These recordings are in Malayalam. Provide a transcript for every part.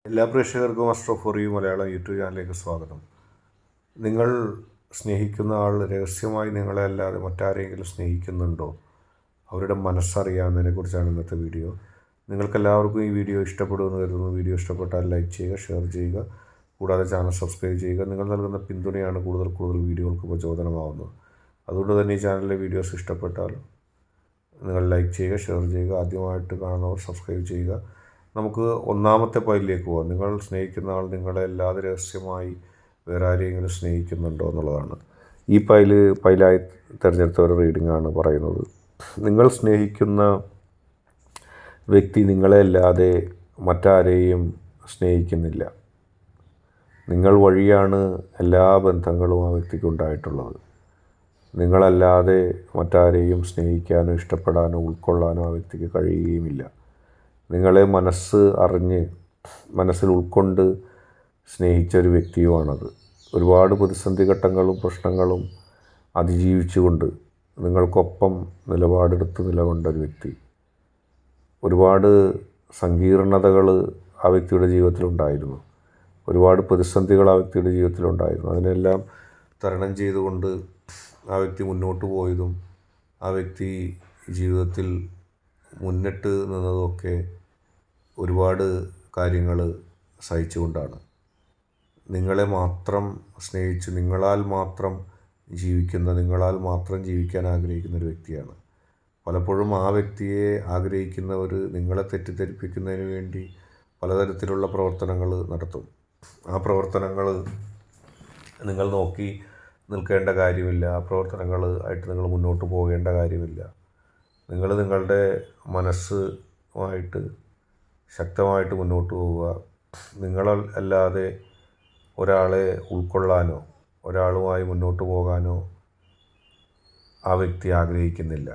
എല്ലാ പ്രേക്ഷകർക്കും astro for you Malayalam YouTube ചാനലിലേക്ക് സ്വാഗതം. നിങ്ങൾ സ്നേഹിക്കുന്ന ആൾ രഹസ്യമായി നിങ്ങളെ അല്ലാതെ മറ്റാരെങ്കിലും സ്നേഹിക്കുന്നുണ്ടോ? അവരുടെ മനസ്സറിയാവുന്നതിനെക്കുറിച്ചാണ് ഇന്നത്തെ വീഡിയോ. നിങ്ങൾക്കെല്ലാവർക്കും ഈ വീഡിയോ ഇഷ്ടപ്പെടുമെന്ന് കരുതുന്നു. വീഡിയോ ഇഷ്ടപ്പെട്ടാൽ ലൈക്ക് ചെയ്യുക, ഷെയർ ചെയ്യുക, കൂടാതെ ചാനൽ സബ്സ്ക്രൈബ് ചെയ്യുക. നിങ്ങൾ നൽകുന്ന പിന്തുണയാണ് കൂടുതൽ വീഡിയോകൾക്ക് പ്രചോദനമാവുന്നത്. അതുകൊണ്ട് തന്നെ ഈ ചാനലിലെ വീഡിയോസ് ഇഷ്ടപ്പെട്ടാൽ നിങ്ങൾ ലൈക്ക് ചെയ്യുക, ഷെയർ ചെയ്യുക. ആദ്യമായിട്ട് കാണുന്നവർ സബ്സ്ക്രൈബ് ചെയ്യുക. നമുക്ക് ഒന്നാമത്തെ പൈലിലേക്ക് പോകാം. നിങ്ങൾ സ്നേഹിക്കുന്ന ആൾ നിങ്ങളെ അല്ലാതെ രഹസ്യമായി വേറെ ആരെങ്കിലും സ്നേഹിക്കുന്നുണ്ടോ എന്നുള്ളതാണ്. ഈ പൈലായി തിരഞ്ഞെടുത്ത ഒരു റീഡിംഗാണ് പറയുന്നത്. നിങ്ങൾ സ്നേഹിക്കുന്ന വ്യക്തി നിങ്ങളെ അല്ലാതെ മറ്റാരെയും സ്നേഹിക്കുന്നില്ല. നിങ്ങൾ വഴിയാണ് എല്ലാ ബന്ധങ്ങളും ആ വ്യക്തിക്ക് ഉണ്ടായിട്ടുള്ളത്. നിങ്ങളല്ലാതെ മറ്റാരെയും സ്നേഹിക്കാനോ ഇഷ്ടപ്പെടാനോ ഉൾക്കൊള്ളാനോ ആ വ്യക്തിക്ക് കഴിയുകയുമില്ല. നിങ്ങളെ മനസ്സിൽ ഉൾക്കൊണ്ട് സ്നേഹിച്ച ഒരു വ്യക്തിയുമാണത്. ഒരുപാട് പ്രതിസന്ധി ഘട്ടങ്ങളും പ്രശ്നങ്ങളും അതിജീവിച്ചുകൊണ്ട് നിങ്ങൾക്കൊപ്പം നിലപാടെടുത്ത് നിലകൊണ്ട ഒരു വ്യക്തി. ഒരുപാട് സങ്കീർണതകൾ ആ വ്യക്തിയുടെ ജീവിതത്തിലുണ്ടായിരുന്നു. ഒരുപാട് പ്രതിസന്ധികൾ ആ വ്യക്തിയുടെ ജീവിതത്തിലുണ്ടായിരുന്നു. അതിനെല്ലാം തരണം ചെയ്തുകൊണ്ട് ആ വ്യക്തി മുന്നോട്ട് പോയതും ആ വ്യക്തി ജീവിതത്തിൽ മുന്നിട്ട് നിന്നതൊക്കെ ഒരുപാട് കാര്യങ്ങൾ സഹിച്ചുകൊണ്ടാണ്. നിങ്ങളെ മാത്രം സ്നേഹിച്ച് നിങ്ങളാൽ മാത്രം ജീവിക്കാൻ ആഗ്രഹിക്കുന്ന ഒരു വ്യക്തിയാണ്. പലപ്പോഴും ആ വ്യക്തിയെ ആഗ്രഹിക്കുന്നവർ നിങ്ങളെ തെറ്റിദ്ധരിപ്പിക്കുന്നതിന് വേണ്ടി പലതരത്തിലുള്ള പ്രവർത്തനങ്ങൾ നടത്തും. ആ പ്രവർത്തനങ്ങൾ നിങ്ങൾ നോക്കി നിൽക്കേണ്ട കാര്യമില്ല. ആ പ്രവർത്തനങ്ങൾ ആയിട്ട് നിങ്ങൾ മുന്നോട്ട് പോകേണ്ട കാര്യമില്ല. നിങ്ങൾ നിങ്ങളുടെ മനസ്സുമായിട്ട് ശക്തമായിട്ട് മുന്നോട്ട് പോവുക. നിങ്ങളല്ലാതെ ഒരാളെ ഉൾക്കൊള്ളാനോ ഒരാളുമായി മുന്നോട്ട് പോകാനോ ആ വ്യക്തി ആഗ്രഹിക്കുന്നില്ല.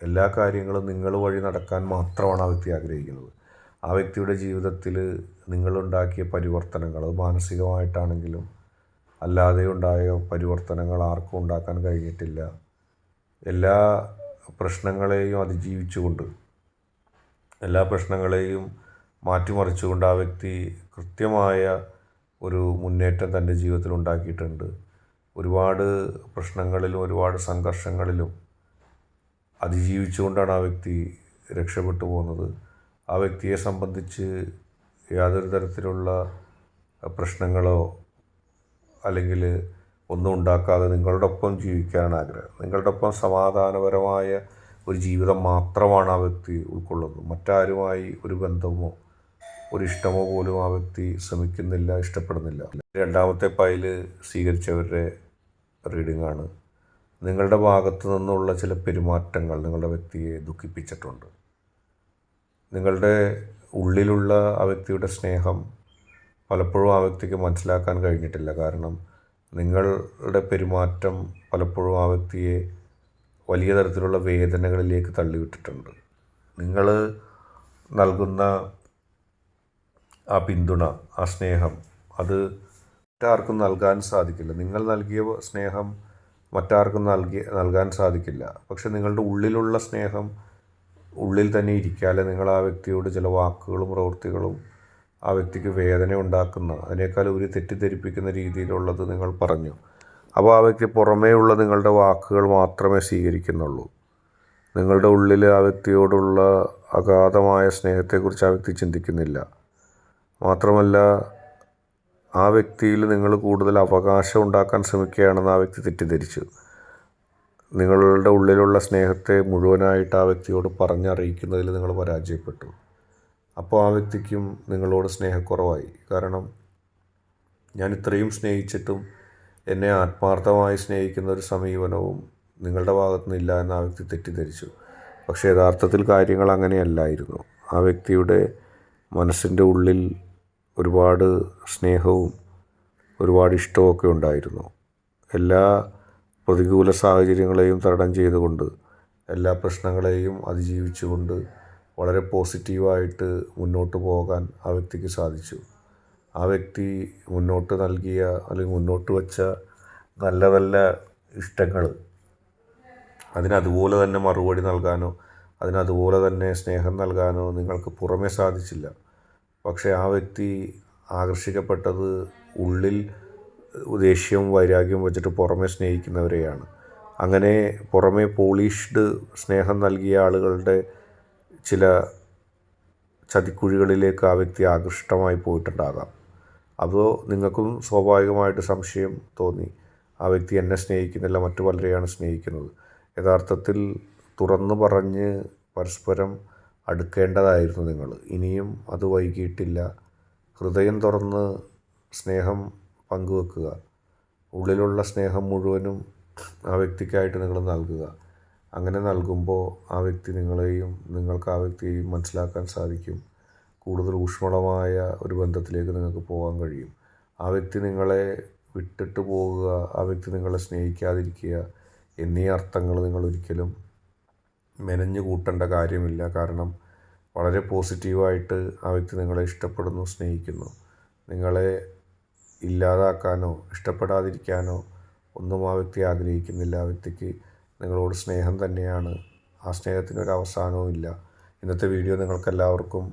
എല്ലാ കാര്യങ്ങളും നിങ്ങൾ വഴി നടക്കാൻ മാത്രമാണ് ആ വ്യക്തി ആഗ്രഹിക്കുന്നത്. ആ വ്യക്തിയുടെ ജീവിതത്തിൽ നിങ്ങളുണ്ടാക്കിയ പരിവർത്തനങ്ങൾ, അത് മാനസികമായിട്ടാണെങ്കിലും അല്ലാതെ ഉണ്ടായ പരിവർത്തനങ്ങൾ ആർക്കും ഉണ്ടാക്കാൻ കഴിഞ്ഞിട്ടില്ല. എല്ലാ പ്രശ്നങ്ങളെയും അതിജീവിച്ചുകൊണ്ട്, എല്ലാ പ്രശ്നങ്ങളെയും മാറ്റിമറിച്ചുകൊണ്ട് ആ വ്യക്തി കൃത്യമായ ഒരു മുന്നേറ്റം തൻ്റെ ജീവിതത്തിൽ ഉണ്ടാക്കിയിട്ടുണ്ട്. ഒരുപാട് പ്രശ്നങ്ങളിലും ഒരുപാട് സംഘർഷങ്ങളിലും അതിജീവിച്ചുകൊണ്ടാണ് ആ വ്യക്തി രക്ഷപ്പെട്ടു പോകുന്നത്. ആ വ്യക്തിയെ സംബന്ധിച്ച് യാതൊരു തരത്തിലുള്ള പ്രശ്നങ്ങളോ അല്ലെങ്കിൽ ഒന്നും ഉണ്ടാക്കാതെ നിങ്ങളുടെ ഒപ്പം ജീവിക്കാനാണ് ആഗ്രഹം. നിങ്ങളുടെ ഒപ്പം സമാധാനപരമായ ഒരു ജീവിതം മാത്രമാണ് ആ വ്യക്തി ഉൾക്കൊള്ളുന്നത്. മറ്റാരുമായി ഒരു ബന്ധമോ ഒരു ഇഷ്ടമോ പോലും ആ വ്യക്തി ശ്രമിക്കുന്നില്ല, ഇഷ്ടപ്പെടുന്നില്ല. രണ്ടാമത്തെ പൈല് സ്വീകരിച്ചവരുടെ റീഡിംഗാണ്. നിങ്ങളുടെ ഭാഗത്തു നിന്നുള്ള ചില പെരുമാറ്റങ്ങൾ നിങ്ങളുടെ വ്യക്തിയെ ദുഃഖിപ്പിച്ചിട്ടുണ്ട്. നിങ്ങളുടെ ഉള്ളിലുള്ള ആ വ്യക്തിയുടെ സ്നേഹം പലപ്പോഴും ആ വ്യക്തിക്ക് മനസ്സിലാക്കാൻ കഴിഞ്ഞിട്ടില്ല. കാരണം നിങ്ങളുടെ പെരുമാറ്റം പലപ്പോഴും ആ വ്യക്തിയെ വലിയ തരത്തിലുള്ള വേദനകളിലേക്ക് തള്ളിവിട്ടിട്ടുണ്ട്. നിങ്ങൾ നൽകുന്ന ആ പിന്തുണ, ആ സ്നേഹം, അത് മറ്റാർക്കും നൽകാൻ സാധിക്കില്ല. നിങ്ങൾ നൽകിയ സ്നേഹം മറ്റാർക്കും നൽകാൻ സാധിക്കില്ല. പക്ഷെ നിങ്ങളുടെ ഉള്ളിലുള്ള സ്നേഹം ഉള്ളിൽ തന്നെ ഇരിക്കാതെ നിങ്ങൾ ആ വ്യക്തിയോട് ചില വാക്കുകളും പ്രവൃത്തികളും ആ വ്യക്തിക്ക് വേദന ഉണ്ടാക്കുന്ന, അതിനേക്കാൾ ഒരു തെറ്റിദ്ധരിപ്പിക്കുന്ന രീതിയിലുള്ളത് നിങ്ങൾ പറഞ്ഞു. അപ്പോൾ ആ വ്യക്തി പുറമേയുള്ള നിങ്ങളുടെ വാക്കുകൾ മാത്രമേ സ്വീകരിക്കുന്നുള്ളൂ. നിങ്ങളുടെ ഉള്ളിൽ ആ വ്യക്തിയോടുള്ള അഗാധമായ സ്നേഹത്തെക്കുറിച്ച് ആ വ്യക്തി ചിന്തിക്കുന്നില്ല. മാത്രമല്ല, ആ വ്യക്തിയിൽ നിങ്ങൾ കൂടുതൽ അവകാശം ഉണ്ടാക്കാൻ ശ്രമിക്കുകയാണെന്ന് ആ വ്യക്തി തെറ്റിദ്ധരിച്ചു. നിങ്ങളുടെ ഉള്ളിലുള്ള സ്നേഹത്തെ മുഴുവനായിട്ട് ആ വ്യക്തിയോട് പറഞ്ഞറിയിക്കുന്നതിൽ നിങ്ങൾ പരാജയപ്പെട്ടു. അപ്പോൾ ആ വ്യക്തിക്കും നിങ്ങളോട് സ്നേഹക്കുറവായി. കാരണം ഞാൻ ഇത്രയും സ്നേഹിച്ചിട്ടും എന്നെ ആത്മാർത്ഥമായി സ്നേഹിക്കുന്ന ഒരു സമീപനവും നിങ്ങളുടെ ഭാഗത്തു നിന്നില്ല എന്ന് ആ വ്യക്തി തെറ്റിദ്ധരിച്ചു. പക്ഷേ യഥാർത്ഥത്തിൽ കാര്യങ്ങൾ അങ്ങനെയല്ലായിരുന്നു. ആ വ്യക്തിയുടെ മനസ്സിൻ്റെ ഉള്ളിൽ ഒരുപാട് സ്നേഹവും ഒരുപാട് ഇഷ്ടമൊക്കെ ഉണ്ടായിരുന്നു. എല്ലാ പ്രതികൂല സാഹചര്യങ്ങളെയും തരണം ചെയ്തുകൊണ്ട്, എല്ലാ പ്രശ്നങ്ങളെയും അതിജീവിച്ചുകൊണ്ട് വളരെ പോസിറ്റീവായിട്ട് മുന്നോട്ട് പോകാൻ ആ വ്യക്തിക്ക് സാധിച്ചു. ആ വ്യക്തി മുന്നോട്ട് നൽകിയ അല്ലെങ്കിൽ മുന്നോട്ട് വച്ച നല്ല നല്ല ഇഷ്ടങ്ങൾ അതിനതുപോലെ തന്നെ മറുപടി നൽകാനോ അതിനതുപോലെ തന്നെ സ്നേഹം നൽകാനോ നിങ്ങൾക്ക് പുറമേ സാധിച്ചില്ല. പക്ഷേ ആ വ്യക്തി ആകർഷിക്കപ്പെട്ടത് ഉള്ളിൽ ദേഷ്യവും വൈരാഗ്യവും വെച്ചിട്ട് പുറമെ സ്നേഹിക്കുന്നവരെയാണ്. അങ്ങനെ പുറമെ പോളിഷ്ഡ് സ്നേഹം നൽകിയ ആളുകളുടെ ചില ചതിക്കുഴികളിലേക്ക് ആ വ്യക്തി ആകൃഷ്ടമായി പോയിട്ടുണ്ടാകാം. അപ്പോൾ നിങ്ങൾക്കും സ്വാഭാവികമായിട്ട് സംശയം തോന്നി, ആ വ്യക്തി എന്നെ സ്നേഹിക്കുന്നില്ല, മറ്റു പലരെയാണ് സ്നേഹിക്കുന്നത്. യഥാർത്ഥത്തിൽ തുറന്നു പറഞ്ഞ് പരസ്പരം അടുക്കേണ്ടതായിരുന്നു നിങ്ങൾ. ഇനിയും അത് വൈകിയിട്ടില്ല. ഹൃദയം തുറന്ന് സ്നേഹം പങ്കുവെക്കുക. ഉള്ളിലുള്ള സ്നേഹം മുഴുവനും ആ വ്യക്തിക്കായിട്ട് നിങ്ങൾ നൽകുക. അങ്ങനെ നൽകുമ്പോൾ ആ വ്യക്തി നിങ്ങളെയും നിങ്ങൾക്ക് ആ വ്യക്തിയെയും മനസ്സിലാക്കാൻ സാധിക്കും. കൂടുതൽ ഊഷ്മളമായ ഒരു ബന്ധത്തിലേക്ക് നിങ്ങൾക്ക് പോകാൻ കഴിയും. ആ വ്യക്തി നിങ്ങളെ വിട്ടിട്ട് പോവുക, ആ വ്യക്തി നിങ്ങളെ സ്നേഹിക്കാതിരിക്കുക എന്നീ അർത്ഥങ്ങൾ നിങ്ങൾ ഒരിക്കലും മെനഞ്ഞു കൂട്ടേണ്ട കാര്യമില്ല. കാരണം വളരെ പോസിറ്റീവായിട്ട് ആ വ്യക്തി നിങ്ങളെ ഇഷ്ടപ്പെടുന്നു, സ്നേഹിക്കുന്നു. നിങ്ങളെ ഇല്ലാതാക്കാനോ ഇഷ്ടപ്പെടാതിരിക്കാനോ ഒന്നും ആ വ്യക്തി ആഗ്രഹിക്കുന്നില്ല. ആ വ്യക്തിക്ക് നിങ്ങളോട് സ്നേഹം തന്നെയാണ്. ആ സ്നേഹത്തിനൊരു അവസാനവും ഇല്ല. ഇന്നത്തെ വീഡിയോ നിങ്ങൾക്കെല്ലാവർക്കും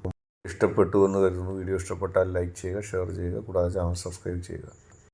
ഇഷ്ടപ്പെട്ടു എന്ന് കരുതുന്നു. വീഡിയോ ഇഷ്ടപ്പെട്ടാൽ ലൈക്ക് ചെയ്യുക, ഷെയർ ചെയ്യുക, കൂടാതെ ചാനൽ സബ്സ്ക്രൈബ് ചെയ്യുക.